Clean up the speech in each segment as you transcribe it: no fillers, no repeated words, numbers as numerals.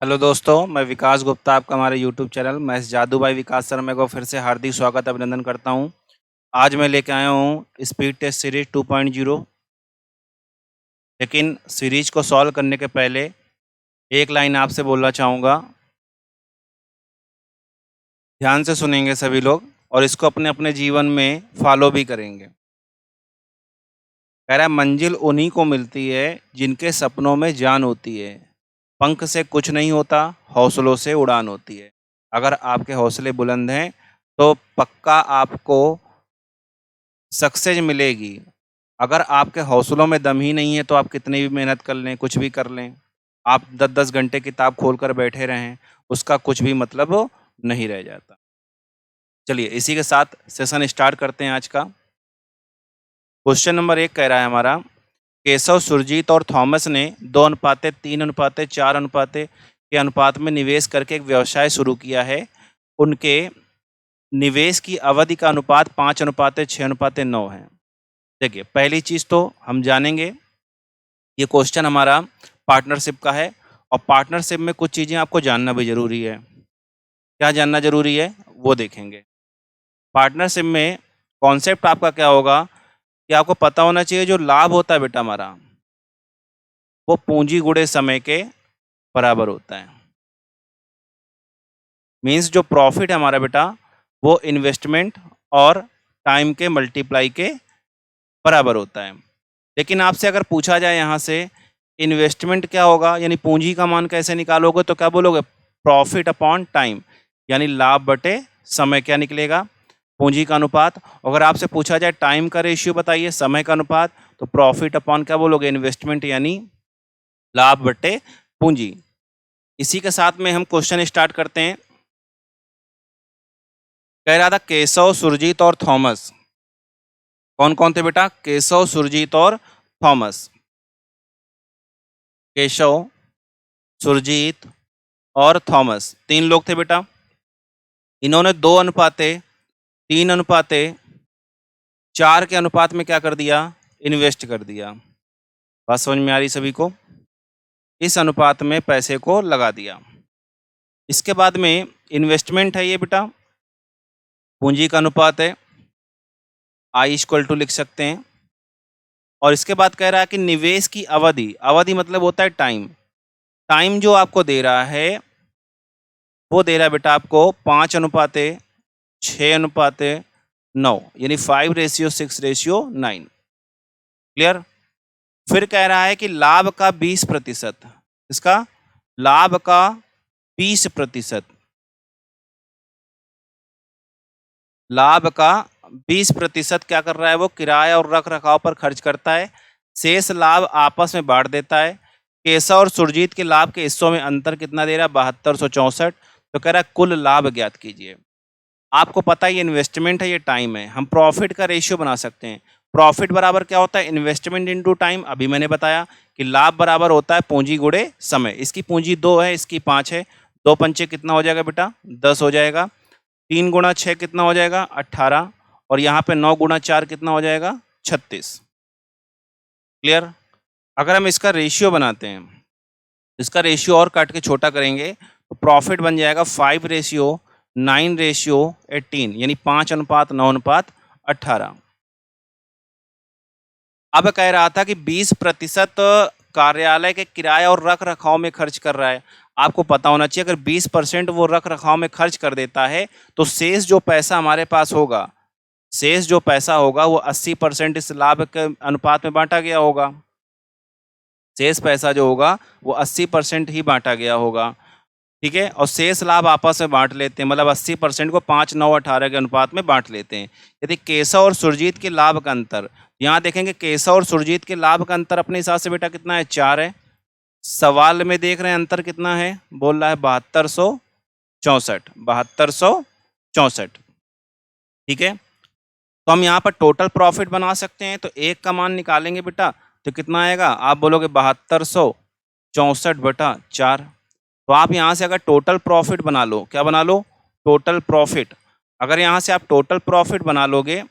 Hello दोस्तों, मैं विकास गुप्ता आपका हमारे यूट्यूब चैनल महेश जादू भाई विकास सर में को फिर से हार्दिक स्वागत अभिनंदन करता हूं। आज मैं लेके आया हूं स्पीड टेस्ट सीरीज 2.0। लेकिन सीरीज को सॉल्व करने के पहले एक लाइन आपसे बोलना चाहूँगा, ध्यान से सुनेंगे सभी लोग और इसको अपने अपने जीवन में फॉलो भी करेंगे। कह रहा है, मंजिल उन्हीं को मिलती है जिनके सपनों में जान होती है। पंख से कुछ नहीं होता, हौसलों से उड़ान होती है। अगर आपके हौसले बुलंद हैं तो पक्का आपको सक्सेस मिलेगी। अगर आपके हौसलों में दम ही नहीं है तो आप कितनी भी मेहनत कर लें, कुछ भी कर लें, आप 10-10 घंटे किताब खोलकर बैठे रहें, उसका कुछ भी मतलब नहीं रह जाता। चलिए इसी के साथ सेशन स्टार्ट करते हैं आज का। क्वेश्चन नंबर 1 कह रहा है हमारा, केशव, सुरजीत और थॉमस ने 2:3:4 के अनुपात में निवेश करके एक व्यवसाय शुरू किया है। उनके निवेश की अवधि का अनुपात 5:6:9 है। देखिए, पहली चीज़ तो हम जानेंगे, ये क्वेश्चन हमारा पार्टनरशिप का है और पार्टनरशिप में कुछ चीज़ें आपको जानना भी ज़रूरी है। क्या जानना ज़रूरी है वो देखेंगे। पार्टनरशिप में कॉन्सेप्ट आपका क्या होगा कि आपको पता होना चाहिए, जो लाभ होता है बेटा हमारा, वो पूंजी गुणे समय के बराबर होता है। मीन्स जो प्रॉफिट है हमारा बेटा, वो इन्वेस्टमेंट और टाइम के मल्टीप्लाई के बराबर होता है। लेकिन आपसे अगर पूछा जाए यहाँ से इन्वेस्टमेंट क्या होगा, यानी पूंजी का मान कैसे निकालोगे, तो क्या बोलोगे? प्रॉफिट अपॉन टाइम, यानी लाभ बटे समय क्या निकलेगा? पूंजी का अनुपात। अगर आपसे पूछा जाए टाइम का रेशियो बताइए, समय का अनुपात, तो प्रॉफिट अपॉन क्या बोलोगे? इन्वेस्टमेंट, यानी लाभ बटे पूंजी। इसी के साथ में हम क्वेश्चन स्टार्ट करते हैं। कह रहा था केशव, सुरजीत और थॉमस, कौन कौन थे बेटा? केशव, सुरजीत और थॉमस। केशव, सुरजीत और थॉमस, 3 लोग थे बेटा। इन्होंने 2:3:4 के अनुपात में क्या कर दिया? इन्वेस्ट कर दिया। बात समझ में आ रही सभी को? इस अनुपात में पैसे को लगा दिया। इसके बाद में इन्वेस्टमेंट है ये बेटा, पूंजी का अनुपात है, I= लिख सकते हैं। और इसके बाद कह रहा है कि निवेश की अवधि, अवधि मतलब होता है टाइम। टाइम जो आपको दे रहा है वो दे रहा है बेटा आपको 5:6:9, यानी 5:6:9। क्लियर? फिर कह रहा है कि लाभ का 20%, इसका लाभ का 20%, लाभ का 20% क्या कर रहा है? वो किराया और रख रखाव पर खर्च करता है। शेष लाभ आपस में बांट देता है। केशव और सुरजीत के लाभ के हिस्सों में अंतर कितना दे रहा है? 7264। तो कह रहा है कुल लाभ ज्ञात कीजिए। आपको पता है ये इन्वेस्टमेंट है, ये टाइम है। हम प्रॉफिट का रेशियो बना सकते हैं। प्रॉफिट बराबर क्या होता है? Investment into time. अभी मैंने बताया कि लाभ बराबर होता है पूंजी गुणे समय। इसकी पूंजी 2 है, इसकी 5 है। 2 पंचे कितना हो जाएगा बेटा? 10 हो जाएगा। 3 गुणा 6 कितना हो जाएगा? 18। और यहाँ पे 9 गुणा 4 कितना हो जाएगा? 36। क्लियर? अगर हम इसका रेशियो बनाते हैं, इसका रेशियो और काट के छोटा करेंगे तो प्रॉफिट बन जाएगा 5:9:18, यानी 5:9:18। अब कह रहा था कि 20% कार्यालय के किराया और रख रखाव में खर्च कर रहा है। आपको पता होना चाहिए, अगर 20% वो रख रखाव में खर्च कर देता है तो शेष जो पैसा हमारे पास होगा, शेष जो पैसा होगा वो 80% इस लाभ के अनुपात में बांटा गया होगा। शेष पैसा जो होगा वो 80% ही बांटा गया होगा। ठीक है? और शेष लाभ आपस में बांट लेते हैं, मतलब 80% को 5:9:18 के अनुपात में बांट लेते हैं। यदि केशव और सुरजीत के लाभ का अंतर, यहाँ देखेंगे केशव और सुरजीत के लाभ का अंतर अपने हिसाब से बेटा कितना है? 4 है। सवाल में देख रहे हैं अंतर कितना है? बोल रहा है 7264, 7264। ठीक है? तो हम यहाँ पर टोटल प्रॉफिट बना सकते हैं। तो एक का मान निकालेंगे बेटा तो कितना आएगा? आप बोलोगे 7264/4। तो आप यहाँ से अगर टोटल प्रॉफिट बना लो, क्या बना लो? Total profit. अगर यहाँ से आप टोटल प्रॉफिट बना लोगे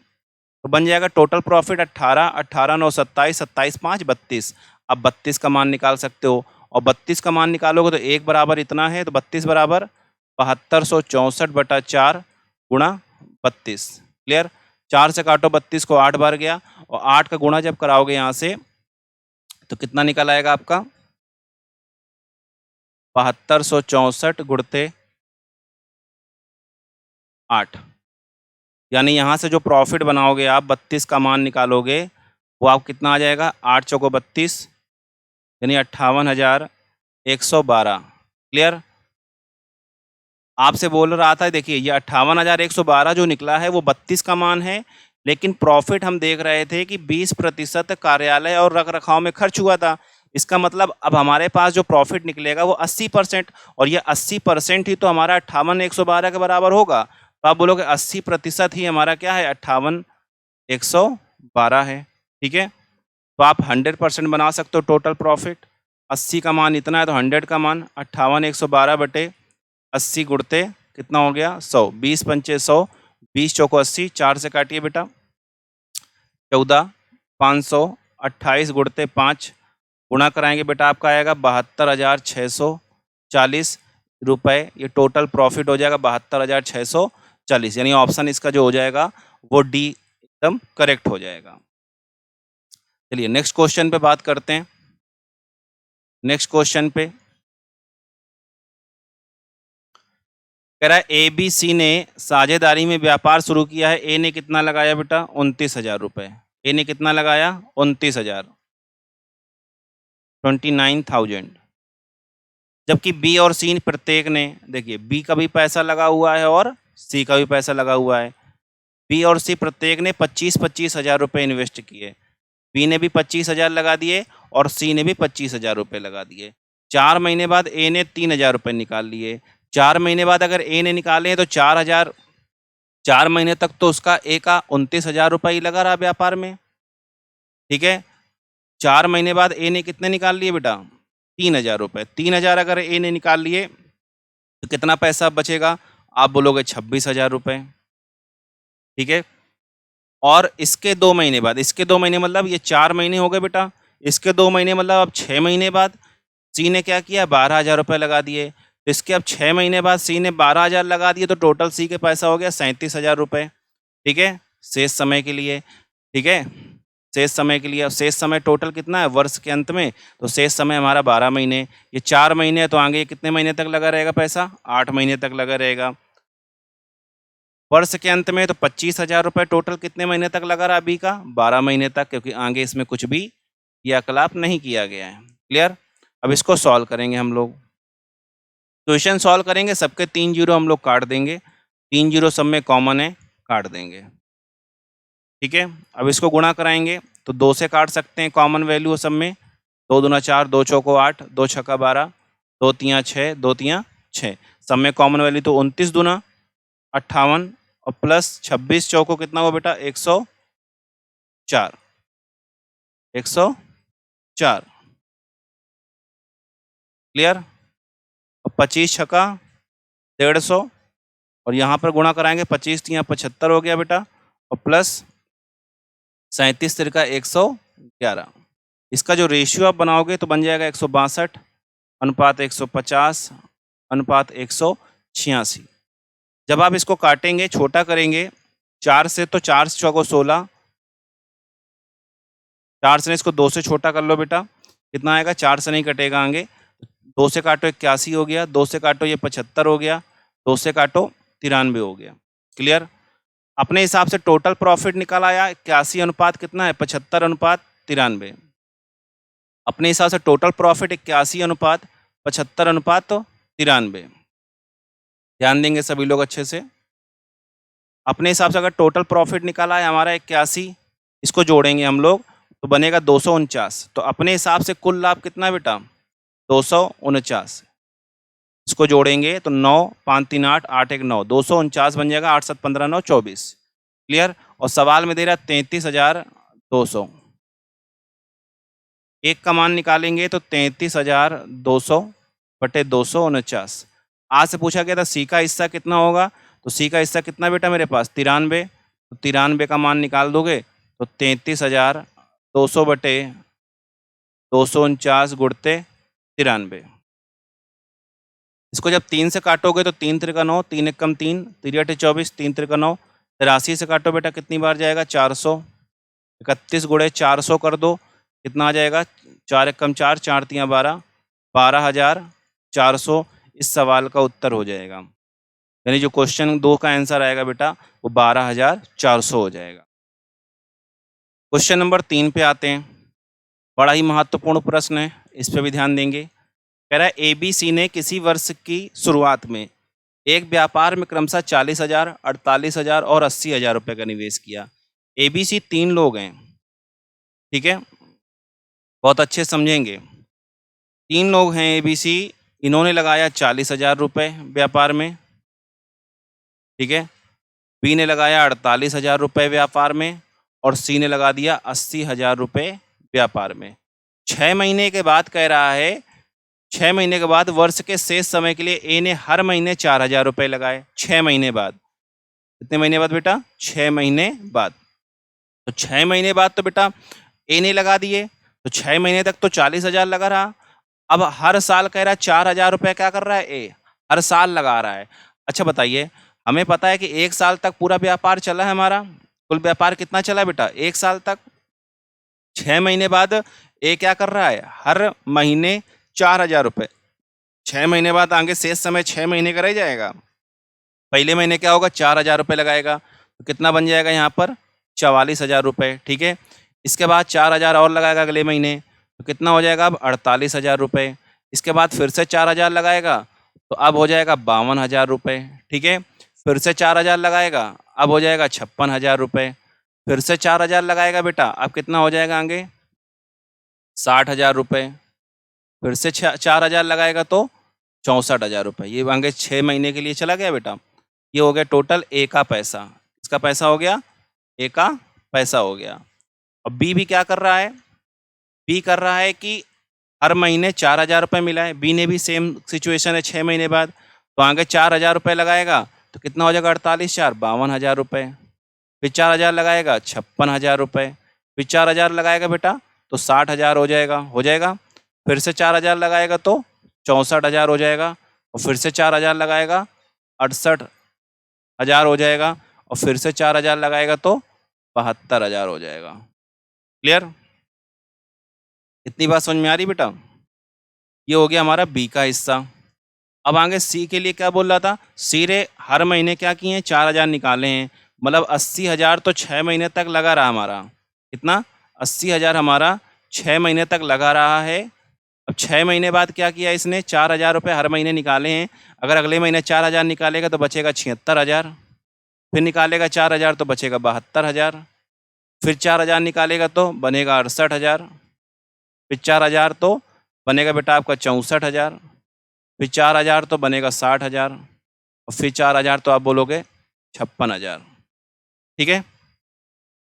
तो बन जाएगा टोटल प्रॉफिट 18, 18 9 27, 27 5 32। अब 32 का मान निकाल सकते हो। और 32 का मान निकालोगे तो 1 बराबर इतना है, तो 32 बराबर 7264/4 गुणा 32। क्लियर? 4 से काटो 32 को, 8 बार गया, और 8 का गुणा जब कराओगे यहाँ से तो कितना निकल आएगा आपका 7264 गुणते 8। यानी यहाँ से जो प्रॉफिट बनाओगे आप 32 का मान निकालोगे वो आप कितना आ जाएगा, 8 चौको 32 यानी 58,112। क्लियर? आपसे बोल रहा था, देखिए ये 58,112 जो निकला है वो 32 का मान है, लेकिन प्रॉफिट हम देख रहे थे कि 20% कार्यालय और रख रखाव में खर्च हुआ था। इसका मतलब अब हमारे पास जो प्रॉफिट निकलेगा वो 80%, और ये 80% ही तो हमारा 58,112 के बराबर होगा। तो आप बोलोगे 80% ही हमारा क्या है, 58,112 है। ठीक है, तो आप 100% बना सकते हो टोटल प्रॉफिट। 80 का मान इतना है तो 100 का मान 58,112/80 गुणते कितना हो गया, 100। 20 पंचे 100, 20 चौको 80, 4 से काटिए बेटा, 14, 500, 28 गुणते 5 गुणा कराएंगे बेटा, आपका आएगा 72,640 रुपये। ये टोटल प्रॉफिट हो जाएगा 72,640, यानी ऑप्शन इसका जो हो जाएगा वो डी एकदम करेक्ट हो जाएगा। चलिए नेक्स्ट क्वेश्चन पे बात करते हैं। नेक्स्ट क्वेश्चन पे कह रहा है ABC ने साझेदारी में व्यापार शुरू किया है। ए ने कितना लगाया बेटा, 29,000 रुपये। ए ने कितना लगाया, 29,000, 29,000। जबकि बी और सी प्रत्येक ने, देखिए बी का भी पैसा लगा हुआ है और सी का भी पैसा लगा हुआ है। बी और सी प्रत्येक ने 25-25 हज़ार रुपये इन्वेस्ट किए। बी ने भी 25,000 लगा दिए और सी ने भी 25,000 रुपये लगा दिए। 4 महीने बाद ए ने 3,000 रुपये निकाल लिए। 4 महीने बाद अगर ए ने निकाले हैं तो 4,000, 4 महीने तक तो उसका ए का 29,000 रुपये ही लगा रहा व्यापार में। ठीक है, 4 महीने बाद ए ने कितने निकाल लिए बेटा, 3,000 रुपये। 3,000 अगर ए ने निकाल लिए तो कितना पैसा बचेगा, आप बोलोगे 26,000 रुपये। ठीक है, और इसके 2 महीने बाद, इसके 2 महीने मतलब ये 4 महीने हो गए बेटा, इसके 2 महीने मतलब अब 6 महीने बाद सी ने क्या किया, 12,000 रुपये लगा दिए। तो इसके अब 6 महीने बाद सी ने 12,000 लगा दिए, तो टोटल सी के पैसा हो गया 37,000 रुपये। ठीक है, शेष समय के लिए। ठीक है, शेष समय के लिए। अब शेष समय टोटल कितना है वर्ष के अंत में, तो शेष समय हमारा 12 महीने। ये 4 महीने है तो आगे कितने महीने तक लगा रहेगा पैसा, 8 महीने तक लगा रहेगा। वर्ष के अंत में तो 25,000 रुपये टोटल कितने महीने तक लगा रहा बी का, 12 महीने तक, क्योंकि आगे इसमें कुछ भी क्रियाकलाप नहीं किया गया है। क्लियर? अब इसको सॉल्व करेंगे हम लोग। क्वेश्चन सॉल्व करेंगे, सबके 3 जीरो हम लोग काट देंगे, 3 जीरो सब में कॉमन है, काट देंगे। ठीक है, अब इसको गुणा कराएंगे तो 2 से काट सकते हैं, कॉमन वैल्यू सब में। 2 दूना 4, 2 चौको 8, 2 छक्का 12, 2 तियाँ 6, 2 तियाँ 6, सब में कॉमन वैल्यू तो 29 दूना 58 और प्लस 26 चौको कितना हुआ बेटा, 104, 104। क्लियर? और 25 छक्का 150, और यहाँ पर गुणा कराएंगे 25 तियाँ 75 हो गया बेटा, और प्लस 37 तिरका 111। इसका जो रेशियो आप बनाओगे तो बन जाएगा 162 अनुपात 150 अनुपात 186। जब आप इसको काटेंगे, छोटा करेंगे 4 से, तो 4 से चौको 16, 4 से इसको 2 से छोटा कर लो बेटा, कितना आएगा, 4 से नहीं कटेगा आगे, 2 से काटो 81 हो गया, 2 से काटो ये 75 हो गया, 2 से काटो 93 हो गया। क्लियर? अपने हिसाब से टोटल प्रॉफिट निकल आया 81 अनुपात कितना है, 75 अनुपात 93। अपने हिसाब से टोटल प्रॉफिट 81 अनुपात 75 अनुपात तो 93। ध्यान देंगे सभी लोग अच्छे से। अपने हिसाब से अगर टोटल प्रॉफिट निकाला है हमारा 81, इसको जोड़ेंगे हम लोग तो बनेगा 249। तो अपने हिसाब से कुल लाभ कितना है बेटा, 249। इसको जोड़ेंगे तो 9, 5, 3, 8, 8, 1, 9, 249 बन जाएगा, 8, 7, 15, 9, 24। क्लियर? और सवाल में दे रहा 33,200। एक का मान निकालेंगे तो 33,200 बटे 249। आज से पूछा गया था सी का हिस्सा कितना होगा, तो सी का हिस्सा कितना बेटा मेरे पास, 93। तो 93 का मान निकाल दोगे तो 33,200 बटे 249 गुणते 93। इसको जब 3 से काटोगे तो 3 त्रिका 9, 3 एकम 3, 3 अठे 24, 3 त्रिका 9। 83 से काटो बेटा कितनी बार जाएगा? 400। 31 गुणे 400 कर दो, कितना आ जाएगा? 4 एकम 4, 4 तियाँ 12, 12,400 इस सवाल का उत्तर हो जाएगा। यानी जो क्वेश्चन 2 का आंसर आएगा बेटा वो 12,400 हो जाएगा। क्वेश्चन नंबर 3 पे आते हैं। बड़ा ही महत्वपूर्ण प्रश्न है, इस पे भी ध्यान देंगे। कह रहा है ABC ने किसी वर्ष की शुरुआत में एक व्यापार में क्रमशः 40,000, 48,000 और 80,000 रुपये का निवेश किया। ABC 3 लोग हैं, ठीक है, बहुत अच्छे समझेंगे। 3 लोग हैं ABC, इन्होंने लगाया 40,000 रुपये व्यापार में, ठीक है। B ने लगाया 48,000 रुपये व्यापार में और C ने लगा दिया 80,000 रुपये व्यापार में। 6 महीने के बाद कह रहा है, 6 महीने के बाद वर्ष के शेष समय के लिए A ने हर महीने 4,000 रुपये लगाए। 6 महीने बाद, कितने महीने बाद बेटा? 6 महीने बाद। तो 6 महीने बाद तो बेटा A ने लगा दिए, तो 6 महीने तक तो 40,000 लगा रहा। अब हर साल कह रहा है 4,000 रुपये क्या कर रहा है A? हर साल लगा रहा है। अच्छा बताइए, हमें पता है कि 1 साल तक पूरा व्यापार चला है हमारा। कुल व्यापार कितना चला बेटा? 1 साल तक। 6 महीने बाद A क्या कर रहा है? हर महीने 4,000 रुपये। 6 महीने बाद आगे शेष समय 6 महीने का रह जाएगा। पहले महीने क्या होगा? 4,000 रुपये लगाएगा, तो कितना बन जाएगा यहाँ पर? 44,000 रुपये, ठीक है। इसके बाद 4,000 और लगाएगा अगले महीने, तो कितना हो जाएगा? अब 48,000 रुपये। इसके बाद फिर से 4,000 लगाएगा, तो अब हो जाएगा 52,000 रुपये, ठीक है। फिर से 4,000 लगाएगा, अब हो जाएगा 56,000 रुपये। फिर से 4,000 लगाएगा बेटा, अब कितना हो जाएगा आगे? 60,000 रुपये। फिर से 4,000 लगाएगा तो 64,000 रुपये। ये आगे 6 महीने के लिए चला गया बेटा। ये हो गया टोटल A का पैसा। इसका पैसा हो गया, A का पैसा हो गया। अब B भी क्या कर रहा है? B कर रहा है कि हर महीने 4,000 रुपये मिला है। B ने भी सेम सिचुएशन है 6 महीने बाद, तो आगे 4,000 रुपये लगाएगा, तो कितना हो जाएगा? 48 4 52,000 रुपये। फिर 4,000 लगाएगा 56,000 रुपये। फिर 4,000 लगाएगा बेटा तो 60,000 हो जाएगा, हो जाएगा। फिर से 4,000 लगाएगा तो 64,000 हो जाएगा, और फिर से 4,000 लगाएगा 68,000 हो जाएगा, और फिर से 4,000 लगाएगा तो 72,000 हो जाएगा। क्लियर? इतनी बात समझ में आ रही बेटा? ये हो गया हमारा B का हिस्सा। अब आगे C के लिए क्या बोल रहा था? C ने हर महीने क्या किए हैं? 4,000 निकाले हैं, मतलब 80,000 तो 6 महीने तक लगा रहा हमारा। कितना? 80,000 हमारा 6 महीने तक लगा रहा है। अब 6 महीने बाद क्या किया इसने? 4,000 रुपये हर महीने निकाले हैं। अगर अगले महीने 4,000 निकालेगा तो बचेगा 76,000। फिर निकालेगा 4,000 तो बचेगा 72,000। फिर 4,000 निकालेगा तो बनेगा 68,000। फिर 4,000 तो बनेगा बेटा आपका 64,000। फिर 4,000 तो बनेगा 60,000, और फिर 4,000 तो आप बोलोगे 56,000, ठीक है।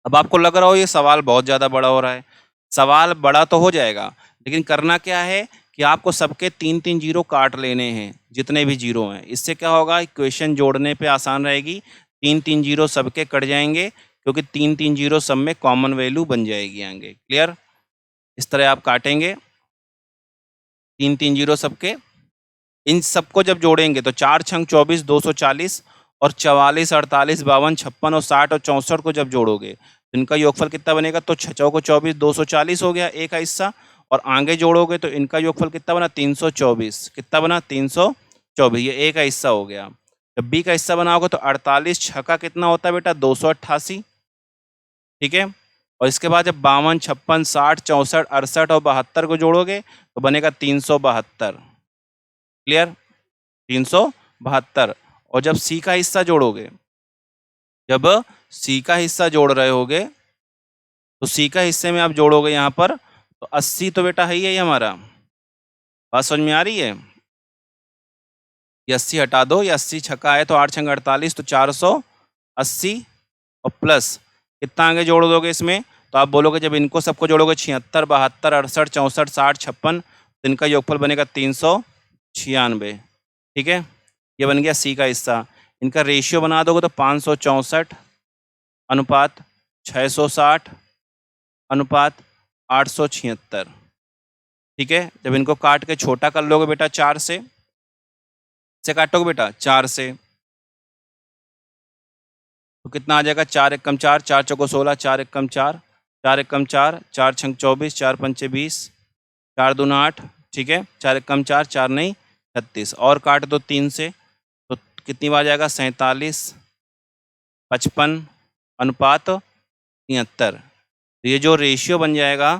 अब आपको लग रहा हो ये सवाल बहुत ज़्यादा बड़ा हो रहा है। सवाल बड़ा तो हो जाएगा, लेकिन करना क्या है कि आपको सबके 3-3 जीरो काट लेने हैं, जितने भी जीरो हैं। इससे क्या होगा? इक्वेशन जोड़ने पे आसान रहेगी। 3-3 जीरो सबके कट जाएंगे, क्योंकि 3-3 जीरो सब में कॉमन वैल्यू बन जाएगी आगे। क्लियर? इस तरह आप काटेंगे 3-3 जीरो सबके। इन सबको जब जोड़ेंगे तो 4 छंग 24 240, और 44 48 52 56 और 60 और 64 को जब जोड़ोगे तो इनका योगफल कितना बनेगा? तो 6 चौको 24 240 हो गया A का हिस्सा, और आगे जोड़ोगे तो इनका योगफल कितना बना? 324। कितना बना? 324। ये A का हिस्सा हो गया। जब B का हिस्सा बनाओगे तो 48 छक्का कितना होता है बेटा? 288, ठीक है। और इसके बाद जब 52 56 60 64 68 और 72 को जोड़ोगे तो बनेगा 372। क्लियर? 372। और जब C का हिस्सा जोड़ोगे, जब C का हिस्सा जोड़ रहे होगे तो C का हिस्से में आप जोड़ोगे यहाँ पर तो 80 तो बेटा है ही हमारा। बात समझ में आ रही है? ये 80 हटा दो, ये 80 छक्का है तो 8 छंग 48, तो 480, और प्लस कितना आगे जोड़ दोगे इसमें? तो आप बोलोगे जब इनको सबको जोड़ोगे 76 72 68 64 60 56, तो इनका योगफल बनेगा 396, ठीक है। ये बन गया C का हिस्सा। इनका रेशियो बना दोगे तो 564 अनुपात 660 अनुपात 876। ठीक है। जब इनको काट के छोटा कर लोगे बेटा 4 से काटोगे बेटा 4 से, तो कितना आ जाएगा? 4 एकम 4, 4 चौको 16, 4 एकम 4, 4 एकम 4, 4 छंग 24, 4 पंचे 20, 4 दूना 8, ठीक है। 4 एकम 4, 4 नहीं 36, और काट दो 3 से, तो कितनी बार जाएगा? 47, 55 अनुपात 73। ये जो रेशियो बन जाएगा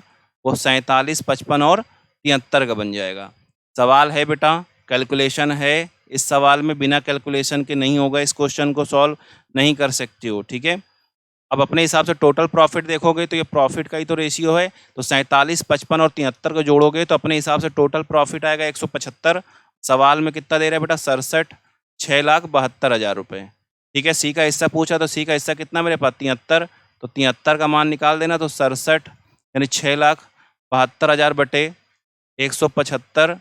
वो 47, 55 और 73 का बन जाएगा। सवाल है बेटा, कैलकुलेशन है, इस सवाल में बिना कैलकुलेशन के नहीं होगा, इस क्वेश्चन को सॉल्व नहीं कर सकते हो, ठीक है। अब अपने हिसाब से टोटल प्रॉफिट देखोगे तो ये प्रॉफिट का ही तो रेशियो है, तो 47, 55 और 73 को जोड़ोगे तो अपने हिसाब से टोटल प्रॉफिट आएगा 175। सवाल में कितना दे रहा है बेटा? 67, 6,72,000 रुपये, ठीक है। सी का हिस्सा पूछा तो सी का हिस्सा कितना मेरे पास? 73, तो 73 का मान निकाल देना, तो 67 यानी 6,72,000 बटे 175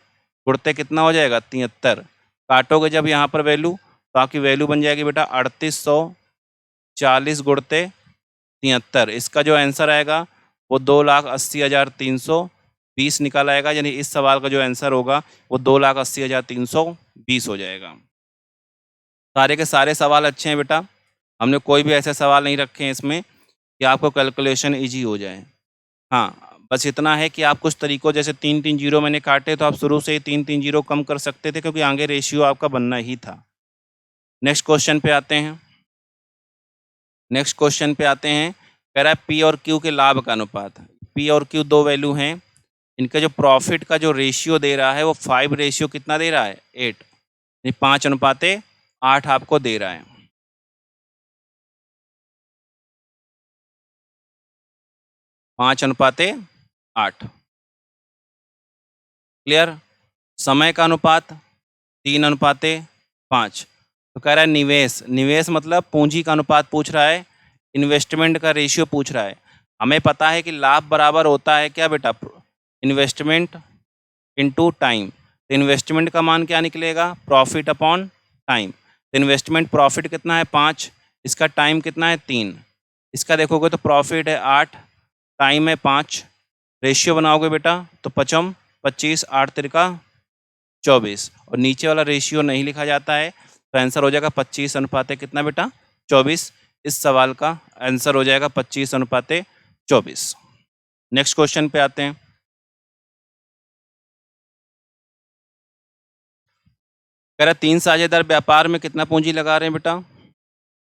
गुणते कितना हो जाएगा? 73। काटोगे जब यहाँ पर वैल्यू, तो आपकी वैल्यू बन जाएगी बेटा 3840 गुणते 73। इसका जो आंसर आएगा वो 2,80,320 निकल आएगा, यानी इस सवाल का जो आंसर होगा वो 2,80,320 हो जाएगा। सारे के सारे सवाल अच्छे हैं बेटा, हमने कोई भी ऐसे सवाल नहीं रखे हैं इसमें कि आपको कैलकुलेशन ईजी हो जाए। हाँ, बस इतना है कि आप कुछ तरीकों, जैसे 3-3 जीरो मैंने काटे तो आप शुरू से ही 3-3 जीरो कम कर सकते थे, क्योंकि आगे रेशियो आपका बनना ही था। नेक्स्ट क्वेश्चन पे आते हैं। कह रहा है पी और क्यू के लाभ का अनुपात। पी और क्यू दो वैल्यू हैं, इनका जो प्रॉफिट का जो रेशियो दे रहा है वो 5 रेशियो कितना दे रहा है? 8, यानी 5:8 आपको दे रहा है। 5:8, क्लियर। समय का अनुपात 3:5। तो कह रहा है निवेश मतलब पूंजी का अनुपात पूछ रहा है, इन्वेस्टमेंट का रेशियो पूछ रहा है। हमें पता है कि लाभ बराबर होता है क्या बेटा? Investment into time. तो इन्वेस्टमेंट का मान क्या निकलेगा? Profit upon time. तो इन्वेस्टमेंट प्रॉफिट कितना है? 5, इसका टाइम कितना है? 3। इसका देखोगे तो प्रॉफिट है 8, टाइम है 5, रेशियो बनाओगे बेटा तो 5 25, 8 तिरका 24, और नीचे वाला रेशियो नहीं लिखा जाता है, तो आंसर हो जाएगा 25 कितना बेटा? 24। इस सवाल का आंसर हो जाएगा 25:24। नेक्स्ट क्वेश्चन पे आते हैं। कह रहा 3 साझेदार व्यापार में कितना पूंजी लगा रहे हैं बेटा?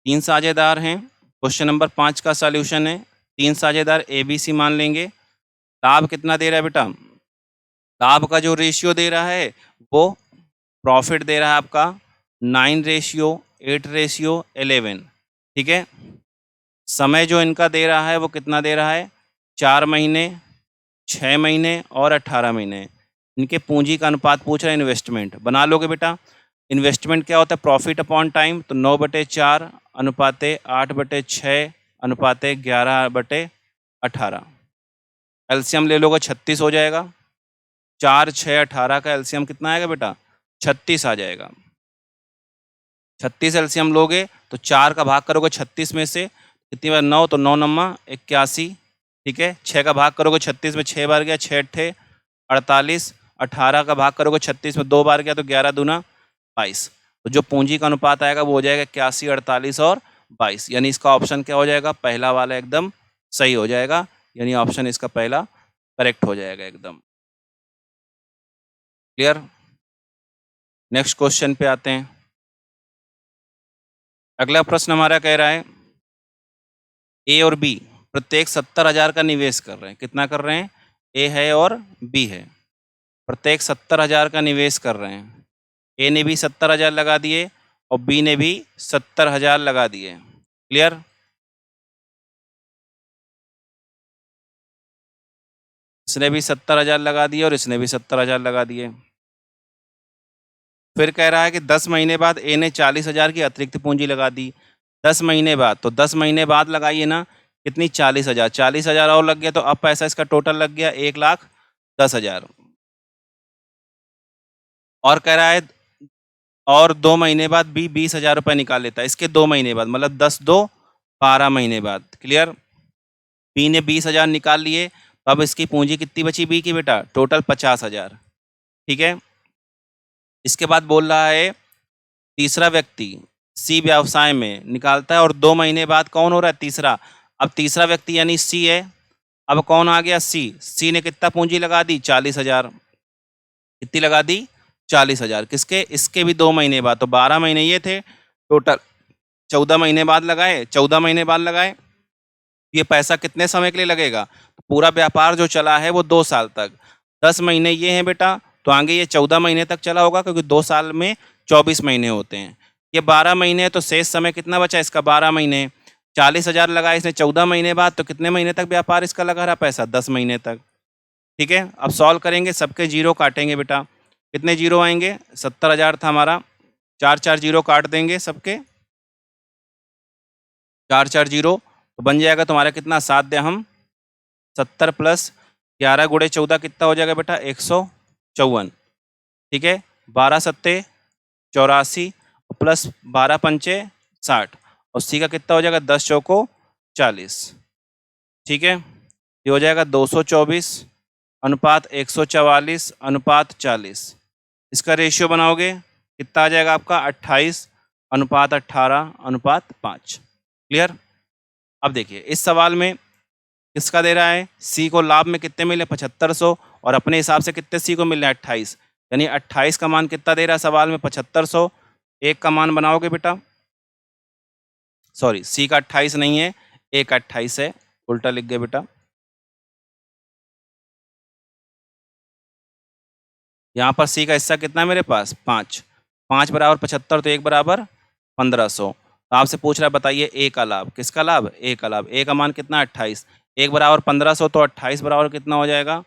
3 साझेदार हैं। क्वेश्चन नंबर 5 का सॉल्यूशन है, 3 साझेदार ABC मान लेंगे। लाभ कितना दे रहा है बेटा? लाभ का जो रेशियो दे रहा है वो प्रॉफिट दे रहा है आपका 9 रेशियो 8 रेशियो 11, ठीक है। समय जो इनका दे रहा है वो कितना दे रहा है? 4 महीने, 6 महीने और 18 महीने। इनके पूंजी का अनुपात पूछ रहा है, इन्वेस्टमेंट बना लोगे बेटा। इन्वेस्टमेंट क्या होता है? प्रॉफिट अपॉन टाइम, तो 9/4 अनुपाते 8/6 अनुपाते 11/18। एलसीएम ले लोगे 36 हो जाएगा। 4, 6, 18 का एलसीएम कितना आएगा बेटा? 36 आ जाएगा। 36 एलसीएम लोगे तो 4 का भाग करोगे 36 में से, कितनी बार? 9, तो 9 नम्मा 81, ठीक है। 6 का भाग करोगे 36 में, 6 बार गया, 6 अट्ठे 48, 18 का भाग करोगे 36 में 2 बार गया, तो 11 दूना 22। तो जो पूंजी का अनुपात आएगा वो हो जाएगा 81, 48 और 22, यानी इसका ऑप्शन क्या हो जाएगा? पहला वाला एकदम सही हो जाएगा, यानी ऑप्शन इसका पहला करेक्ट हो जाएगा एकदम, क्लियर। नेक्स्ट क्वेश्चन पे आते हैं। अगला प्रश्न हमारा कह रहा है ए और बी प्रत्येक 70,000 का निवेश कर रहे हैं। कितना कर रहे हैं? ए है और बी है, प्रत्येक 70,000 का निवेश कर रहे हैं। ए ने भी 70,000 लगा दिए और बी ने भी 70,000 लगा दिए, क्लियर। इसने भी 70,000 लगा दिए और इसने भी 70,000 लगा दिए। फिर कह रहा है कि 10 महीने बाद ए ने 40,000 की अतिरिक्त पूंजी लगा दी। 10 महीने बाद, तो 10 महीने बाद लगाइए ना, कितनी? 40,000। 40,000 और लग गया, तो अब पैसा इसका टोटल लग गया 1,10,000। और कह रहा है और 2 महीने बाद बी 20,000 रुपये निकाल लेता है, इसके 2 महीने बाद, मतलब 10 2 12 महीने बाद, क्लियर। बी ने 20,000 निकाल लिए, तो अब इसकी पूंजी कितनी बची बी की बेटा? टोटल 50,000। ठीक है, इसके बाद बोल रहा है तीसरा व्यक्ति सी व्यवसाय में निकालता है और 2 महीने बाद कौन हो रहा है? तीसरा। अब तीसरा व्यक्ति यानी सी है। अब कौन आ गया? सी ने कितना पूंजी लगा दी? 40,000। कितनी लगा दी? 40,000। किसके? इसके भी 2 महीने बाद, तो 12 महीने ये थे, टोटल 14 महीने बाद लगाए। 14 महीने बाद लगाए, ये पैसा कितने समय के लिए लगेगा? तो पूरा व्यापार जो चला है वो 2 साल तक। 10 महीने ये हैं बेटा, तो आगे ये 14 महीने तक चला होगा, क्योंकि 2 साल में 24 महीने होते हैं। ये 12 महीने है, तो शेष समय कितना बचा इसका? 12 महीने। 40,000 लगाए इसने 14 महीने बाद, तो कितने महीने तक व्यापार इसका लगा रहा पैसा? 10 महीने तक। ठीक है, अब सॉल्व करेंगे, सबके जीरो काटेंगे बेटा। कितने जीरो आएंगे? 70,000 था हमारा, 4 जीरो काट देंगे सबके, 4 जीरो, तो बन जाएगा तुम्हारा कितना? 7 दे हम 70 प्लस 11 गुणे 14 कितना हो जाएगा बेटा? 154। ठीक है, 12 सत्ते 84 प्लस 12 पंचे 60, और सी का कितना हो जाएगा? 10 चौको 40। ठीक है, ये हो जाएगा 224 अनुपात 144 अनुपात 40। इसका रेशियो बनाओगे कितना आ जाएगा आपका? 28 अनुपात 18 अनुपात 5। क्लियर? अब देखिए इस सवाल में किसका दे रहा है? सी को लाभ में कितने मिले? 7500, और अपने हिसाब से कितने सी को मिल रहे हैं? 28। यानी 28 का मान कितना दे रहा है सवाल में? 7500। एक का मान बनाओगे बेटा, सॉरी सी का 28 नहीं है, ए का 28 है, उल्टा लिख गए बेटा। यहाँ पर सी का हिस्सा कितना है मेरे पास? 5। 5 बराबर 75, तो 1 बराबर 1500। तो आपसे पूछ रहा है बताइए ए का लाभ। किसका लाभ? ए का लाभ। ए का मान कितना? 28। 1 बराबर 1500, तो 28 बराबर कितना हो जाएगा?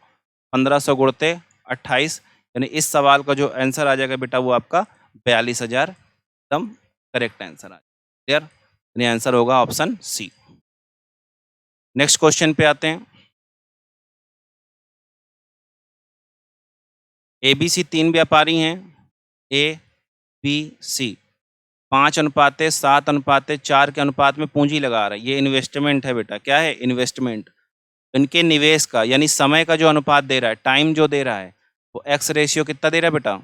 1500 गुणते 28। यानी इस सवाल का जो आंसर आ जाएगा बेटा वो आपका 42,000 एकदम करेक्ट आंसर आ क्लियर? यानी आंसर होगा ऑप्शन सी। नेक्स्ट क्वेश्चन पे आते हैं। ABC 3 व्यापारी हैं, ए बी सी 5:7:4 के अनुपात में पूंजी लगा रहा है। ये इन्वेस्टमेंट है बेटा। क्या है? इन्वेस्टमेंट। इनके निवेश का यानी समय का जो अनुपात दे रहा है, टाइम जो दे रहा है, वो एक्स रेशियो कितना दे रहा है बेटा?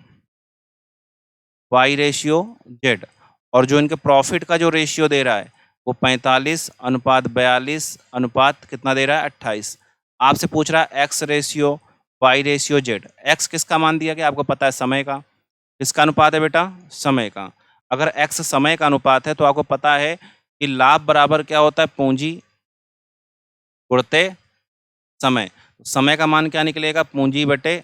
Y ratio Z. और जो इनके प्रॉफिट का जो रेशियो दे रहा है वो 45 अनुपात 42 अनुपात कितना दे रहा है? 28। आपसे पूछ रहा है X ratio Y ratio Z. X किसका मान दिया गया? आपको पता है समय का। किसका अनुपात है बेटा? समय का। अगर एक्स समय का अनुपात है तो आपको पता है कि लाभ बराबर क्या होता है? पूंजी गुणते समय। समय का मान क्या निकलेगा? पूंजी बटे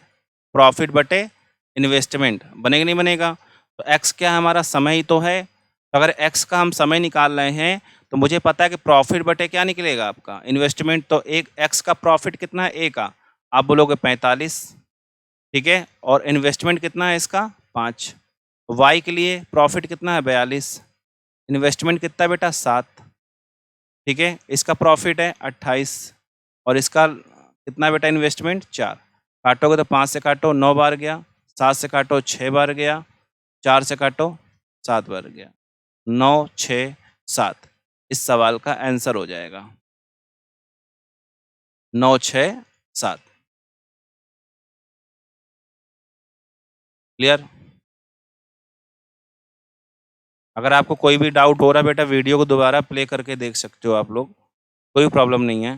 प्रॉफिट बटे इन्वेस्टमेंट। बनेगा नहीं बनेगा? तो एक्स क्या है हमारा? समय ही तो है। तो अगर एक्स का हम समय निकाल रहे हैं तो मुझे पता है कि प्रॉफिट बटे क्या निकलेगा आपका? इन्वेस्टमेंट। तो एक एक्स का प्रॉफिट कितना है? ए का, आप बोलोगे 45। ठीक है, और इन्वेस्टमेंट कितना है इसका? 5। वाई के लिए प्रॉफिट कितना है? 42। इन्वेस्टमेंट कितना है बेटा? 7। ठीक है, इसका प्रॉफिट है 28, और इसका कितना बेटा? इन्वेस्टमेंट 4। काटोगे तो 5 से काटो 9 बार गया, 7 से काटो 6 बार गया, 4 से काटो 7 बार गया, 9 6 7। इस सवाल का आंसर हो जाएगा 9 6 7। क्लियर? अगर आपको कोई भी डाउट हो रहा है बेटा, वीडियो को दोबारा प्ले करके देख सकते हो आप लोग, कोई प्रॉब्लम नहीं है।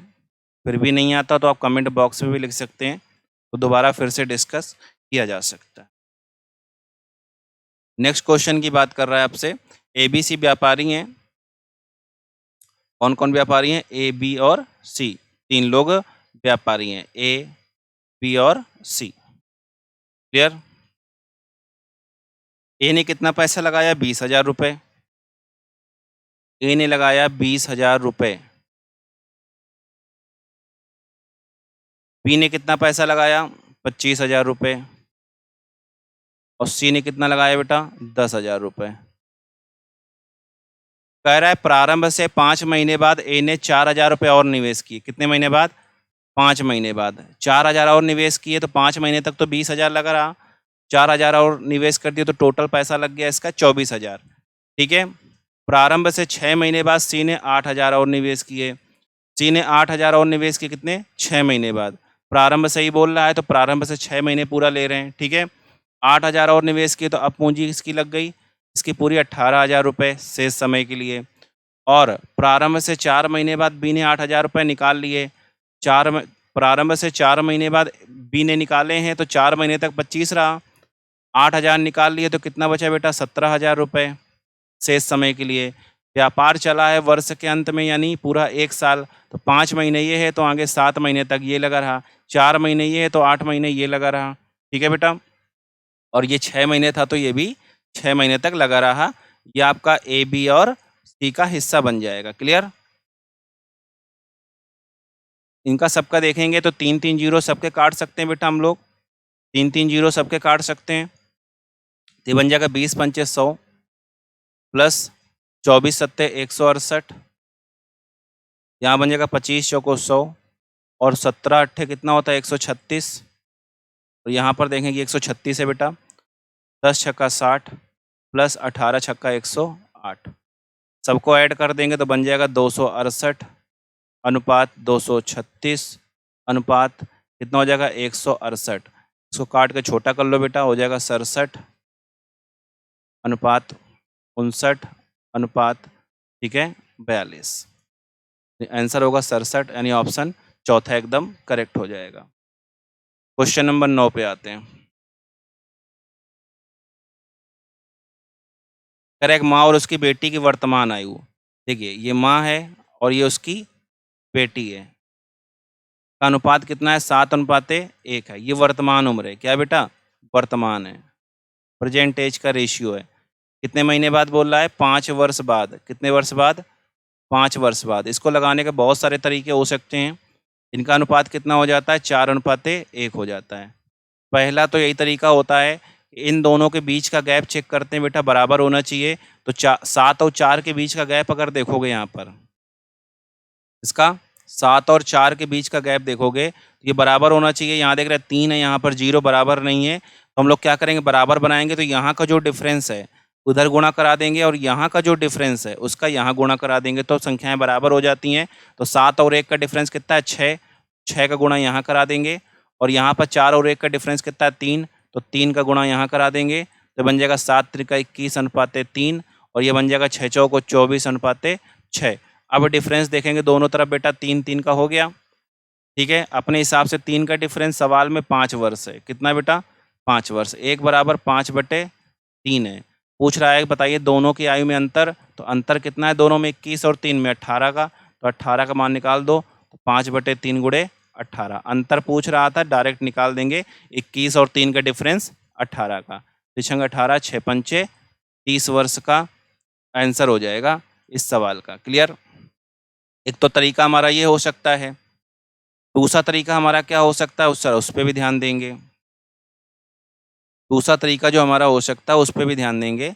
फिर भी नहीं आता तो आप कमेंट बॉक्स में भी लिख सकते हैं, तो दोबारा फिर से डिस्कस किया जा सकता है। नेक्स्ट क्वेश्चन की बात कर रहा है आपसे। ABC व्यापारी हैं। कौन कौन व्यापारी हैं? ए बी और सी। 3 लोग व्यापारी हैं, ए बी और सी। क्लियर? ए ने कितना पैसा लगाया? 20,000 रुपये। ए ने लगाया 20,000 रुपये। बी ने कितना पैसा लगाया? 25,000 रुपये। और सी ने कितना लगाया बेटा? 10,000 रुपये। कह रहा है प्रारंभ से 5 महीने बाद ए ने 4,000 रुपये और निवेश किए। कितने महीने बाद? 5 महीने बाद 4,000 और निवेश किए, तो 5 महीने तक तो 20,000 लगा रहा। 4,000 और निवेश कर दिए तो टोटल पैसा लग गया इसका 24,000। ठीक है, प्रारंभ से 6 महीने बाद सी ने 8,000 और निवेश किए। सी ने 8,000 और निवेश किए कितने 6 महीने बाद। प्रारंभ से ही बोल रहा है तो प्रारंभ से 6 महीने पूरा ले रहे हैं, ठीक है। 8,000 और निवेश किए तो अब पूंजी इसकी लग गई, इसकी पूरी 18,000 रुपये शेष समय के लिए। और प्रारंभ से 4 महीने बाद बी ने 8,000 रुपये निकाल लिए। प्रारंभ से 4 महीने बाद बी ने निकाले हैं तो 4 महीने तक 25 रहा। 8,000 निकाल लिए तो कितना बचा बेटा 17,000 रुपये शेष समय के लिए। व्यापार चला है वर्ष के अंत में यानी पूरा 1 साल, तो 5 महीने ये है तो आगे 7 महीने तक ये लगा रहा, 4 महीने ये है तो 8 महीने ये लगा रहा, ठीक है बेटा। और ये 6 महीने था तो ये भी 6 महीने तक लगा रहा। ये आपका ए बी और सी का हिस्सा बन जाएगा। क्लियर। इनका सबका देखेंगे तो 3-3 जीरो सबके काट सकते हैं बेटा हम लोग, 3-3 जीरो सबके काट सकते हैं। तो ये बन जाएगा 20 पंचे 100 प्लस 24 सत्ते 168, यहाँ बन जाएगा 25 चौको 100 और 17 अट्ठे कितना होता है 136। और यहाँ पर देखेंगे 136 है बेटा, 10 छक्का 60 प्लस 18 छक्का 108, सबको ऐड कर देंगे तो बन जाएगा 268 अनुपात 236 अनुपात कितना हो जाएगा 168। इसको काट के छोटा कर लो बेटा, हो जाएगा 67 अनुपात 59 अनुपात, ठीक है 42। आंसर होगा 67 यानी ऑप्शन चौथा एकदम करेक्ट हो जाएगा। क्वेश्चन नंबर 9 पे आते हैं। कह रहा है एक माँ और उसकी बेटी की वर्तमान आयु, देखिए ये माँ है और ये उसकी बेटी है, का अनुपात कितना है 7:1 है। ये वर्तमान उम्र है, क्या बेटा वर्तमान है, प्रेजेंट एज का रेशियो है। कितने महीने बाद बोल रहा है 5 वर्ष बाद, कितने वर्ष बाद 5 वर्ष बाद। इसको लगाने के बहुत सारे तरीके हो सकते हैं। इनका अनुपात कितना हो जाता है 4:1 हो जाता है। पहला तो यही तरीका होता है, इन दोनों के बीच का गैप चेक करते हैं बेटा, बराबर होना चाहिए। तो 7 और 4 के बीच का गैप अगर देखोगे यहाँ पर, इसका 7 और 4 के बीच का गैप देखोगे तो ये बराबर होना चाहिए। यहाँ देख रहे हैं 3 है, यहाँ पर 0 बराबर नहीं है, तो हम लोग क्या करेंगे बराबर बनाएंगे तो यहाँ का जो डिफरेंस है उधर गुणा करा देंगे और यहाँ का जो डिफरेंस है उसका यहाँ गुणा करा देंगे तो संख्याएं बराबर हो जाती हैं। तो 7 और 1 का डिफरेंस कितना है 6, 6 का गुणा यहाँ करा देंगे। और यहाँ पर 4 और 1 का डिफरेंस कितना है 3, तो 3 का गुणा यहाँ करा देंगे तो बन जाएगा 7 त्रिका 21 अनुपाते 3 और ये बन जाएगा 6 चौको 24 अनुपाते 6। अब डिफरेंस देखेंगे दोनों तरफ बेटा 3-3 का हो गया, ठीक है। अपने हिसाब से 3 का डिफरेंस सवाल में 5 वर्ष है, कितना बेटा 5 वर्ष, 1 बराबर 5/3 है। पूछ रहा है बताइए दोनों की आयु में अंतर, तो अंतर कितना है दोनों में 21 और 3 में 18 का, तो 18 का मान निकाल दो, तो 5/3 गुणे 18 अंतर पूछ रहा था, डायरेक्ट निकाल देंगे 21 और 3 का डिफरेंस 18 का, 18 6 पंचे 30 वर्ष का आंसर हो जाएगा इस सवाल का। क्लियर। एक तो तरीका हमारा ये हो सकता है, दूसरा तरीका हमारा क्या हो सकता है उस पर भी ध्यान देंगे। दूसरा तरीका जो हमारा हो सकता है उस पर भी ध्यान देंगे।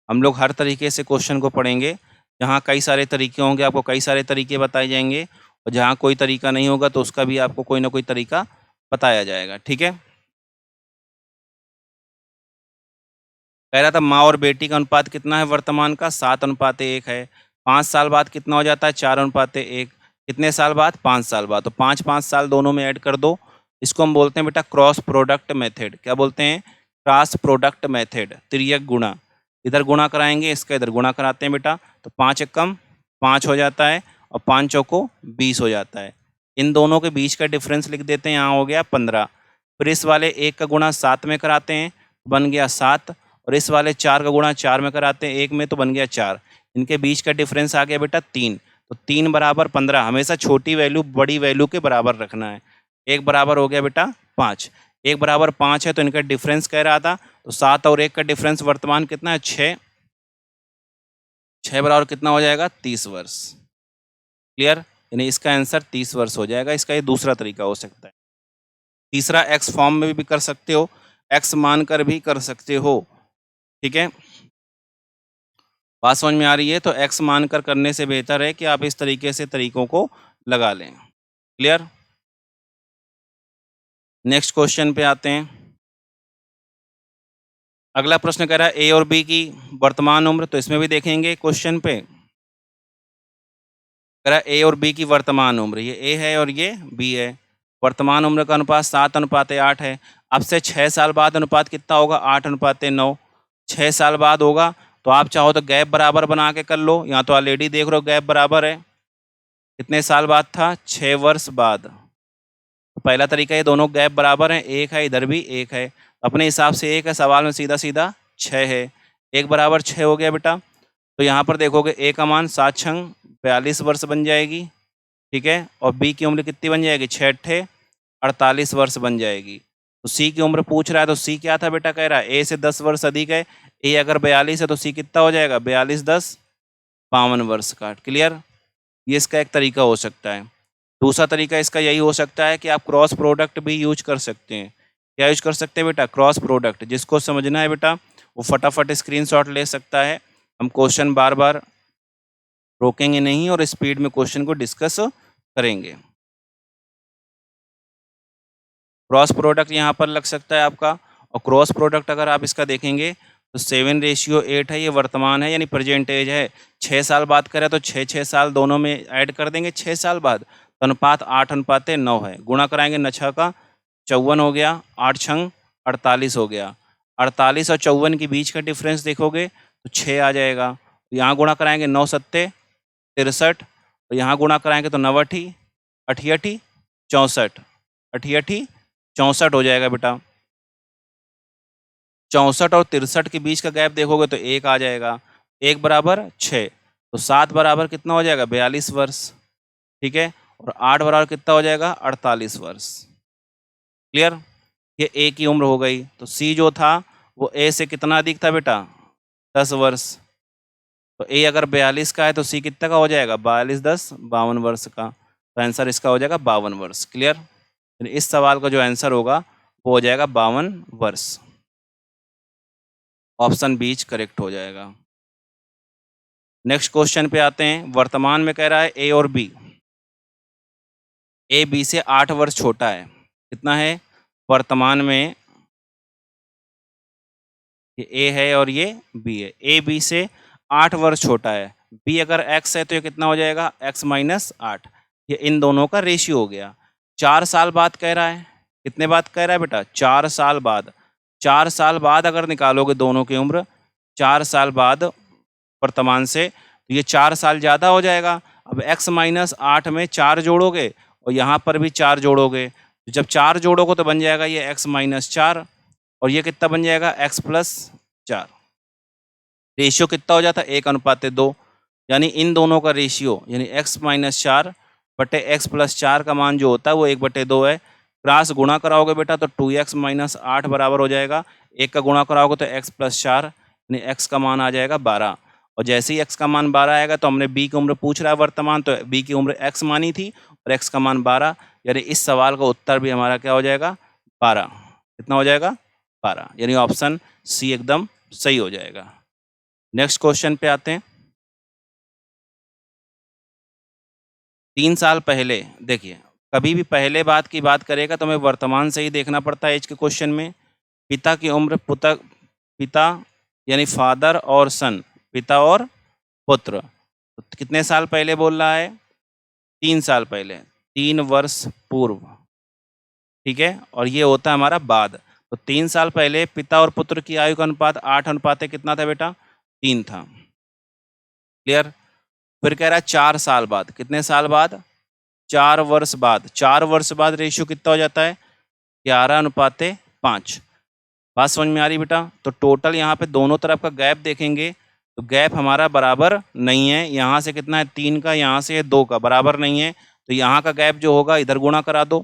हम लोग हर तरीके से क्वेश्चन को पढ़ेंगे, जहाँ कई सारे तरीके होंगे आपको कई सारे तरीके बताए जाएंगे, और जहाँ कोई तरीका नहीं होगा तो उसका भी आपको कोई ना कोई तरीका बताया जाएगा, ठीक है। कह रहा था माँ और बेटी का अनुपात कितना है वर्तमान का 7:1 है। 5 साल बाद कितना हो जाता है 4:1, कितने साल बाद 5 साल बाद, तो 5-5 साल दोनों में ऐड कर दो। इसको हम बोलते हैं बेटा क्रॉस प्रोडक्ट मेथड। क्या बोलते हैं क्रॉस प्रोडक्ट मेथड, तिर्यक गुणा। इधर गुणा कराएंगे इसका इधर गुणा कराते हैं बेटा, तो 5 एकम 5 हो जाता है और 5 चौको 20 हो जाता है। इन दोनों के बीच का डिफरेंस लिख देते हैं, यहाँ हो गया 15। फिर इस वाले 1 का गुणा 7 में कराते हैं, बन गया 7, और इस वाले 4 का गुणा 4 में कराते हैं 1 में, तो बन गया 4। इनके बीच का डिफरेंस आ गया बेटा 3, तो 3 बराबर 15। हमेशा छोटी वैल्यू बड़ी वैल्यू के बराबर रखना है। 1 बराबर हो गया बेटा 5, 1 बराबर 5 है तो इनका डिफरेंस कह रहा था, तो 7 और 1 का डिफरेंस वर्तमान कितना है 6, 6 बराबर कितना हो जाएगा 30 वर्ष। क्लियर, यानी इसका आंसर 30 वर्ष हो जाएगा। इसका ये दूसरा तरीका हो सकता है। तीसरा एक्स फॉर्म में भी कर सकते हो, एक्स मानकर भी कर सकते हो, ठीक है। बात समझ में आ रही है, तो एक्स मानकर करने से बेहतर है कि आप इस तरीके से तरीकों को लगा लें। क्लियर। नेक्स्ट क्वेश्चन पे आते हैं। अगला प्रश्न कह रहा है ए और बी की वर्तमान उम्र, तो इसमें भी देखेंगे क्वेश्चन पे। कह रहा ए और बी की वर्तमान उम्र, ये ए है और ये बी है। वर्तमान उम्र का अनुपात 7:8 है। अब से 6 साल बाद अनुपात कितना होगा? 8:9। 6 साल बाद होगा तो आप चाहो तो गैप बराबर बना के कर लो, यहाँ तो ऑलरेडी देख रहे हो गैप बराबर है। कितने साल बाद था? 6 वर्ष बाद। तो पहला तरीका ये दोनों गैप बराबर हैं, एक है इधर भी एक है, अपने हिसाब से एक है, सवाल में सीधा सीधा 6 है। एक बराबर 6 हो गया बेटा। तो यहाँ पर देखोगे ए का मान 7 छंग 42 वर्ष बन जाएगी, ठीक है। और बी की उम्र कितनी बन जाएगी? 6 अट्ठे 48 वर्ष बन जाएगी। तो सी की उम्र पूछ रहा है, तो सी क्या था बेटा? कह रहा है ए से 10 वर्ष अधिक है। ए अगर 42 है तो सी कितना हो जाएगा? 42 10 52 वर्ष का। क्लियर? ये इसका एक तरीका हो सकता है। दूसरा तरीका इसका यही हो सकता है कि आप क्रॉस प्रोडक्ट भी यूज कर सकते हैं। क्या यूज कर सकते हैं बेटा? Cross product. जिसको समझना है बेटा वो फटाफट स्क्रीनशॉट ले सकता है। हम क्वेश्चन बार बार रोकेंगे नहीं और स्पीड में क्वेश्चन को डिस्कस करेंगे। क्रॉस प्रोडक्ट यहाँ पर लग सकता है आपका। और क्रॉस प्रोडक्ट अगर आप इसका देखेंगे तो 7:8 है, ये वर्तमान है यानी प्रेजेंट एज है। 6 साल बाद करें तो 6 साल दोनों में ऐड कर देंगे 6 साल बाद, तो अनुपात 8:9 है। गुणा कराएंगे न 6 का 54 हो गया, 8 छंग 48 हो गया। 48 और 54 के बीच का डिफरेंस देखोगे तो 6 आ जाएगा। यहाँ गुणा कराएंगे 9 सत्ते 63, और यहाँ गुणा कराएंगे तो 9 अठी 88 64, 88 64 हो जाएगा बेटा। 64 और 63 के बीच का गैप देखोगे तो 1 आ जाएगा। 1 बराबर 6, तो 7 बराबर कितना हो जाएगा? 42 वर्ष, ठीक है। और 8 बराबर कितना हो जाएगा? 48 वर्ष। क्लियर? ये ए की उम्र हो गई। तो सी जो था वो ए से कितना अधिक था बेटा? 10 वर्ष। तो ए अगर 42 का है तो सी कितना का हो जाएगा? 42 10 52 वर्ष का। तो आंसर इसका हो जाएगा 52 वर्ष। क्लियर? इस सवाल का जो आंसर होगा वो हो जाएगा 52 वर्ष। ऑप्शन बीच करेक्ट हो जाएगा। नेक्स्ट क्वेश्चन पे आते हैं। वर्तमान में कह रहा है ए और बी, ए बी से 8 वर्ष छोटा है। कितना है वर्तमान में? ये ए है और ये बी है। ए बी से 8 वर्ष छोटा है। बी अगर एक्स है तो ये कितना हो जाएगा? X minus 8। ये इन दोनों का रेशियो हो गया। 4 साल बाद कह रहा है। कितने बाद कह रहा है बेटा? 4 साल बाद। 4 साल बाद अगर निकालोगे दोनों की उम्र, 4 साल बाद वर्तमान से, तो ये 4 साल ज़्यादा हो जाएगा। अब x माइनस 8 में 4 जोड़ोगे और यहाँ पर भी 4 जोड़ोगे, तो जब 4 जोड़ोगे तो बन जाएगा ये x माइनस 4, और ये कितना बन जाएगा? x plus 4। रेशियो कितना हो जाता है? 1:2। यानी इन दोनों का रेशियो यानी x माइनस 4 बटे x प्लस 4 का मान जो होता है वो 1/2 है। क्रॉस गुणा कराओगे बेटा तो 2x माइनस 8 बराबर हो जाएगा। एक का गुणा कराओगे तो x प्लस 4 यानी x का मान आ जाएगा 12। और जैसे ही x का मान 12 आएगा तो हमने b की उम्र पूछ रहा है वर्तमान, तो b की उम्र x मानी थी और x का मान 12, यानी इस सवाल का उत्तर भी हमारा क्या हो जाएगा? 12। कितना हो जाएगा? 12। यानी ऑप्शन सी एकदम सही हो जाएगा। नेक्स्ट क्वेश्चन पे आते हैं। 3 साल पहले, देखिए कभी भी पहले बात की बात करेगा तो हमें वर्तमान से ही देखना पड़ता है एज के क्वेश्चन में। पिता की उम्र पिता यानी फादर और सन, पिता और पुत्र, तो कितने साल पहले बोल रहा है? 3 साल पहले, 3 वर्ष पूर्व, ठीक है। और ये होता है हमारा बाद। तो 3 साल पहले पिता और पुत्र की आयु का अनुपात 8 कितना था बेटा? 3 था। क्लियर? फिर कह रहा है 4 साल बाद। कितने साल बाद? 4 वर्ष बाद। 4 वर्ष बाद रेशियो कितना हो जाता है? 11:5। बात समझ में आ रही बेटा? तो टोटल यहाँ पे दोनों तरफ का गैप देखेंगे तो गैप हमारा बराबर नहीं है। यहाँ से कितना है? 3 का, यहाँ से 2 का, बराबर नहीं है। तो यहाँ का गैप जो होगा इधर गुणा करा दो,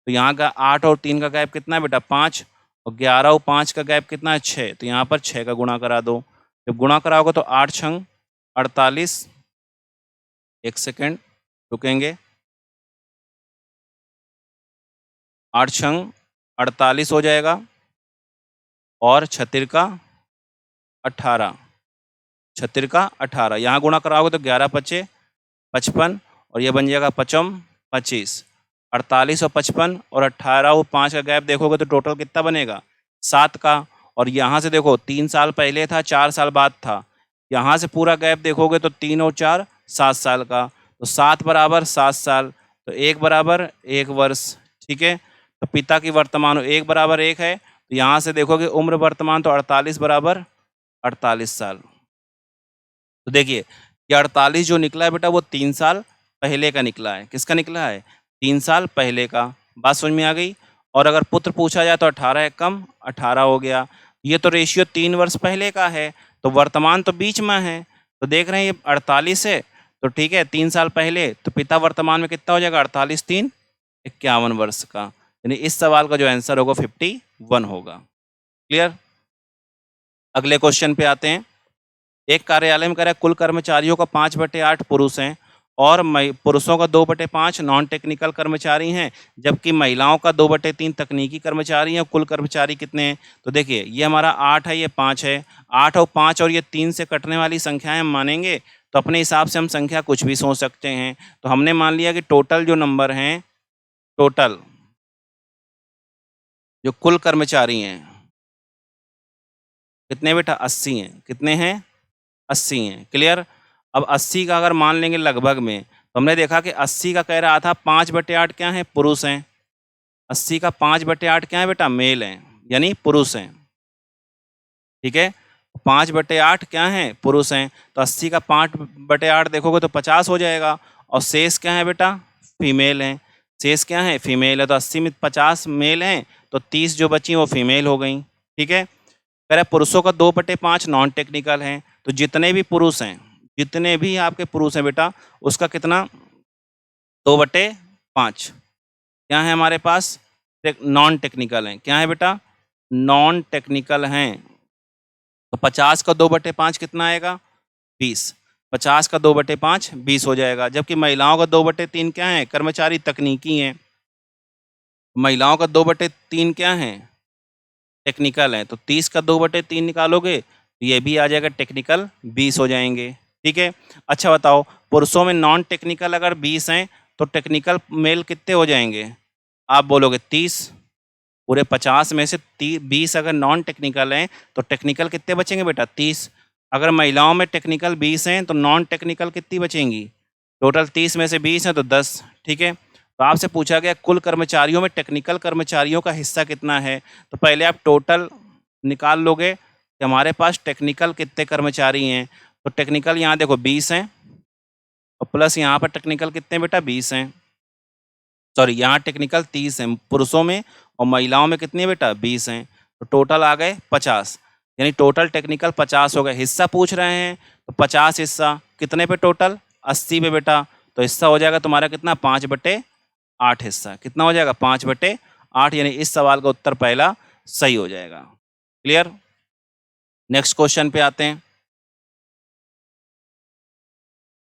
तो यहाँ का 8 और 3 का गैप कितना है बेटा? 5, और 11 और 5 का गैप कितना है? 6, तो यहाँ पर 6 का गुणा करा दो। जब गुणा कराओगे तो 8 छंग 48, एक सेकेंड रुकेंगे, 8 छंग 48 हो जाएगा, और 36 का 18, 36 का 18, यहाँ गुणा कराओगे तो 11 पचे 55, और ये बन जाएगा 55 25। 48 और 55 और 18 और 5 का गैप देखोगे तो टोटल कितना बनेगा? 7 का। और यहाँ से देखो 3 साल पहले था, 4 साल बाद था। यहाँ से पूरा गैप देखोगे तो 3 और 4 7 साल का। तो 7 बराबर 7 साल, तो 1 बराबर 1 वर्ष। ठीक है, तो पिता की वर्तमान 1 बराबर 1 है, तो यहाँ से देखोगे उम्र वर्तमान तो 48 बराबर 48 साल। तो देखिए ये 48 जो निकला है बेटा वो 3 साल पहले का निकला है। किसका निकला है? 3 साल पहले का। बात समझ में आ गई? और अगर पुत्र पूछा जाए तो 18 है कम 18 हो गया। ये तो रेशियो 3 वर्ष पहले का है, तो वर्तमान तो बीच में है, तो देख रहे हैं ये 48 है, तो ठीक है 3 साल पहले, तो पिता वर्तमान में कितना हो जाएगा? 48 3 51 वर्ष का। यानी इस सवाल का जो आंसर होगा 51 होगा। क्लियर? अगले क्वेश्चन पे आते हैं। एक कार्यालय में कह रहा है कुल कर्मचारियों का 5/8 पुरुष हैं और पुरुषों का 2/5 नॉन टेक्निकल कर्मचारी हैं, जबकि महिलाओं का 2/3 तकनीकी कर्मचारी हैं। कुल कर्मचारी कितने हैं? तो देखिए ये हमारा 8 है, ये 5 है। 8 और 5 और ये 3 से कटने वाली संख्याएं हम मानेंगे, तो अपने हिसाब से हम संख्या कुछ भी सोच सकते हैं। तो हमने मान लिया कि टोटल जो नंबर हैं, टोटल जो कुल कर्मचारी हैं कितने बेटा? 80 हैं। कितने हैं? 80 हैं। क्लियर? अब 80 का अगर मान लेंगे लगभग में, तो हमने देखा कि 80 का कह रहा था 5/8 क्या है? पुरुष हैं। 80 का 5/8 क्या है बेटा? मेल हैं, यानी पुरुष हैं। ठीक है, 5/8 क्या है? पुरुष हैं। तो 80 का 5/8 देखोगे तो 50 हो जाएगा। और शेष क्या है बेटा? फीमेल हैं। शेष क्या है? फीमेल है। तो 80 में 50 मेल हैं, तो 30 जो बची वो फीमेल हो गई। ठीक है, कह रहा है पुरुषों का 2/5 नॉन टेक्निकल हैं। तो जितने भी पुरुष हैं, जितने भी आपके पुरुष हैं बेटा, उसका कितना? 2/5 क्या है हमारे पास? नॉन टेक्निकल हैं। क्या है बेटा? नॉन टेक्निकल हैं। तो 50 का 2/5 कितना आएगा? 20। 50 का 2/5 20 हो जाएगा। जबकि महिलाओं का 2/3 क्या है? कर्मचारी तकनीकी हैं। महिलाओं का 2/3 क्या है? टेक्निकल है। तो 30 का 2/3 निकालोगे तो ये भी आ जाएगा टेक्निकल, 20 हो जाएंगे। ठीक है, अच्छा बताओ पुरुषों में नॉन टेक्निकल अगर 20 हैं तो टेक्निकल मेल कितने हो जाएंगे? आप बोलोगे 30। पूरे 50 में से 20 अगर नॉन टेक्निकल हैं तो टेक्निकल कितने बचेंगे बेटा? 30। अगर महिलाओं में टेक्निकल 20 हैं तो नॉन टेक्निकल कितनी बचेंगी? टोटल 30 में से 20 हैं तो 10। ठीक है, तो आपसे पूछा गया कुल कर्मचारियों में टेक्निकल कर्मचारियों का हिस्सा कितना है। तो पहले आप टोटल निकाल लोगे कि हमारे पास टेक्निकल कितने कर्मचारी हैं। तो टेक्निकल यहाँ देखो 20 हैं, और प्लस यहाँ पर टेक्निकल कितने बेटा? 20 हैं। सॉरी, यहाँ टेक्निकल 30 हैं पुरुषों में, और महिलाओं में कितनी बेटा? 20 हैं। तो टोटल आ गए 50, यानी टोटल टेक्निकल 50 हो गए। हिस्सा पूछ रहे हैं तो 50 हिस्सा कितने पे? टोटल 80 पे बेटा। तो हिस्सा हो जाएगा तुम्हारा कितना? 5/8 हिस्सा। कितना हो जाएगा? 5/8, यानी इस सवाल का उत्तर पहला सही हो जाएगा। क्लियर? नेक्स्ट क्वेश्चन पे आते हैं।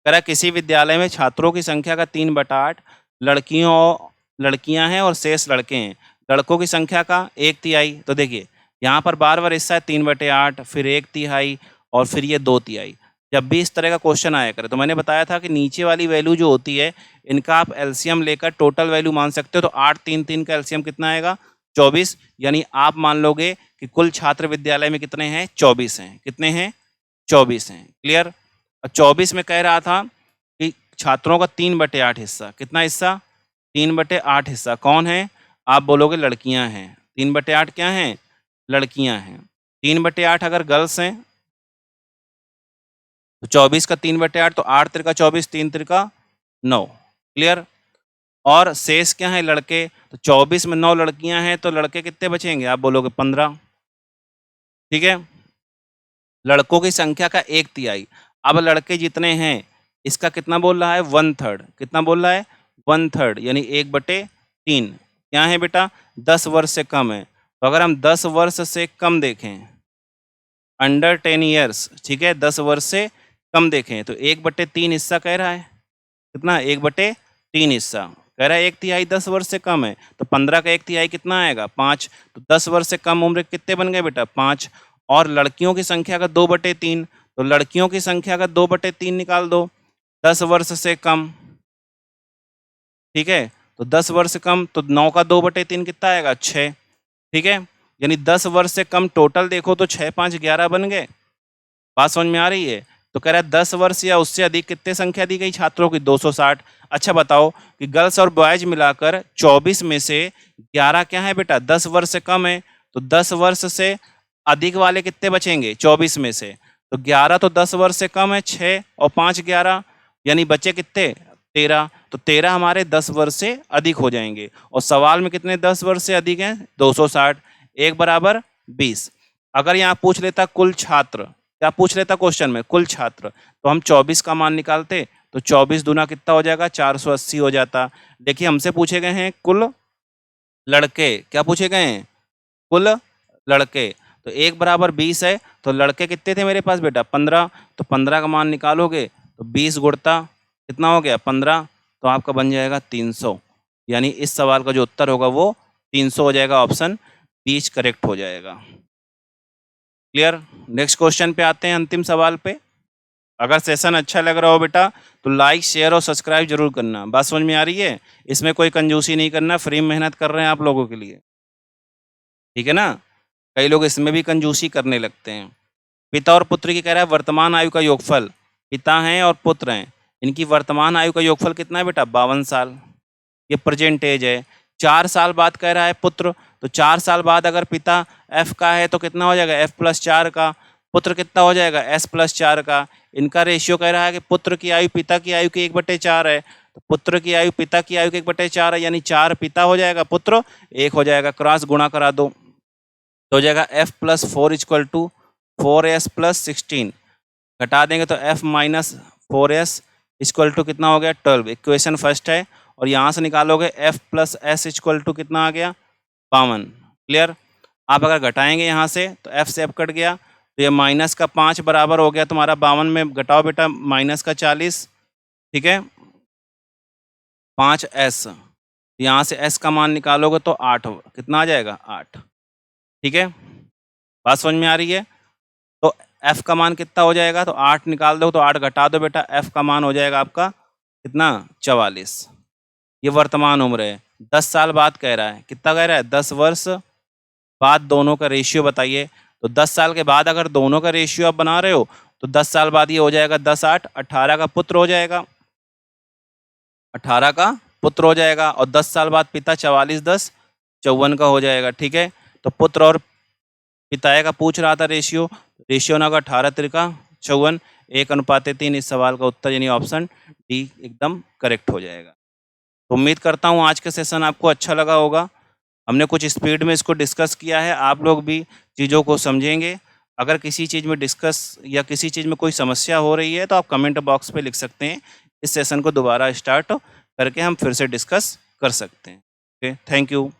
कह रहा है किसी विद्यालय में छात्रों की संख्या का 3/8 लड़कियां हैं और शेष लड़के हैं। लड़कों की संख्या का 1/3। तो देखिए यहाँ पर बार बार हिस्सा है 3/8, फिर 1/3 और फिर ये 2/3। जब भी इस तरह का क्वेश्चन आया करे तो मैंने बताया था कि नीचे वाली वैल्यू जो होती है इनका आप एलसीएम लेकर टोटल वैल्यू मान सकते हो। तो 8 3 3 का एलसीएम कितना आएगा? 24। यानी आप मान लोगे कि कुल छात्र विद्यालय में कितने हैं? 24 हैं। कितने हैं? 24 हैं। क्लियर? और 24 में कह रहा था कि छात्रों का 3/8 हिस्सा। कितना हिस्सा? 3/8 हिस्सा कौन है? आप बोलोगे लड़कियां हैं। 3/8 क्या हैं? लड़कियां हैं। 3/8 अगर गर्ल्स हैं तो 24 का 3/8, तो 8 त्रिका 24, 3 त्रिका 9। क्लियर? और शेष क्या है? लड़के। तो 24 में 9 लड़कियां हैं तो लड़के कितने बचेंगे? आप बोलोगे 15। ठीक है, लड़कों की संख्या का 1/3। अब लड़के जितने हैं इसका कितना बोल रहा है? 1/3। कितना बोल रहा है? 1/3, यानी 1/3। क्या है बेटा? 10 वर्ष से कम है। तो अगर हम 10 वर्ष से कम देखें, अंडर 10 ईयर्स, ठीक है, 10 वर्ष से कम देखें तो 1/3 हिस्सा कह रहा है। कितना? 1/3 हिस्सा कह रहा है। 1/3 10 वर्ष से कम है, तो 15 का 1/3 कितना आएगा? 5। तो 10 वर्ष से कम उम्र कितने बन गए बेटा? 5। और लड़कियों की संख्या का 2/3, तो लड़कियों की संख्या का 2/3 निकाल दो। 10 वर्ष से कम, ठीक है, तो 10 वर्ष से कम, तो 9 का 2/3 कितना आएगा? 6। ठीक है, यानी 10 वर्ष से कम टोटल देखो तो 6 5 11 बन गए। बात समझ में आ रही है? तो कह रहा है 10 वर्ष या उससे अधिक कितने संख्या दी गई छात्रों की? 260। अच्छा बताओ कि गर्ल्स और बॉयज मिलाकर 24 में से 11 क्या है बेटा? 10 वर्ष से कम है। तो 10 वर्ष से अधिक वाले कितने बचेंगे 24 में से? तो 11 तो 10 वर्ष से कम है, 6 और 5 11, यानी बचे कितने? 13। तो 13 हमारे 10 वर्ष से अधिक हो जाएंगे। और सवाल में कितने 10 वर्ष से अधिक हैं? 260। 1 बराबर 20। अगर यहाँ पूछ लेता कुल छात्र, क्या पूछ लेता क्वेश्चन में? कुल छात्र, तो हम 24 का मान निकालते, तो 24 दूना कितना हो जाएगा? 480 हो जाता। देखिए हमसे पूछे गए हैं कुल लड़के, क्या पूछे गए हैं? कुल लड़के। तो 1 बराबर 20 है, तो लड़के कितने थे मेरे पास बेटा? 15। तो 15 का मान निकालोगे तो 20 गुणता कितना हो गया? 15। तो आपका बन जाएगा 300। यानी इस सवाल का जो उत्तर होगा वो 300 हो जाएगा। ऑप्शन बी करेक्ट हो जाएगा। क्लियर? नेक्स्ट क्वेश्चन पे आते हैं, अंतिम सवाल पे। अगर सेशन अच्छा लग रहा हो बेटा तो लाइक शेयर और सब्सक्राइब जरूर करना। बात समझ में आ रही है? इसमें कोई कंजूसी नहीं करना, फ्री में मेहनत कर रहे हैं आप लोगों के लिए, ठीक है ना? कई लोग इसमें भी कंजूसी करने लगते हैं। पिता और पुत्र की कह रहा है वर्तमान आयु का योगफल। पिता हैं और पुत्र हैं, इनकी वर्तमान आयु का योगफल कितना है बेटा? 52 साल। ये प्रेजेंट एज है। 4 साल बाद कह रहा है पुत्र, तो 4 साल बाद अगर पिता एफ का है तो कितना हो जाएगा? एफ प्लस 4 का। पुत्र कितना हो जाएगा? एस प्लस 4 का। इनका रेशियो कह रहा है कि पुत्र की आयु पिता की आयु की 1/4 है। तो पुत्र की आयु पिता की आयु की 1/4 है, यानी 4 पिता हो जाएगा, पुत्र 1 हो जाएगा। क्रॉस गुणा करा दो तो हो जाएगा F plus 4 equal to 4s plus 16। घटा देंगे तो f minus 4s equal to कितना हो गया? 12। इक्वेशन फर्स्ट है। और यहाँ से निकालोगे f plus S equal to कितना आ गया? 52। क्लियर? आप अगर घटाएंगे यहाँ से तो f से f कट गया, तो ये माइनस का 5 बराबर हो गया तुम्हारा 52 में। घटाओ बेटा माइनस का 40, ठीक है, 5s। यहाँ से s का मान निकालोगे तो 8 कितना आ जाएगा? 8। ठीक है, बात समझ में आ रही है? तो f का मान कितना हो जाएगा? तो 8 निकाल दो तो 8 घटा दो बेटा, f का मान हो जाएगा आपका कितना? 44। ये वर्तमान उम्र है। 10 साल बाद कह रहा है, कितना कह रहा है? 10 वर्ष बाद दोनों का रेशियो बताइए। तो 10 साल के बाद अगर दोनों का रेशियो आप बना रहे हो तो 10 साल बाद ये हो जाएगा 10 8, 18 का पुत्र हो जाएगा, 18 का पुत्र हो जाएगा। और 10 साल बाद पिता 44 10 54 का हो जाएगा। ठीक है, तो पुत्र और पिताए का पूछ रहा था रेशियो, रेशियो ना का 18 तिरका 54, 1:3। इस सवाल का उत्तर यानी ऑप्शन डी एकदम करेक्ट हो जाएगा। तो उम्मीद करता हूँ आज का सेशन आपको अच्छा लगा होगा। हमने कुछ स्पीड में इसको डिस्कस किया है, आप लोग भी चीज़ों को समझेंगे। अगर किसी चीज़ में डिस्कस या किसी चीज़ में कोई समस्या हो रही है तो आप कमेंट बॉक्स पे लिख सकते हैं। इस सेशन को दोबारा स्टार्ट करके हम फिर से डिस्कस कर सकते हैं। Okay, thank you.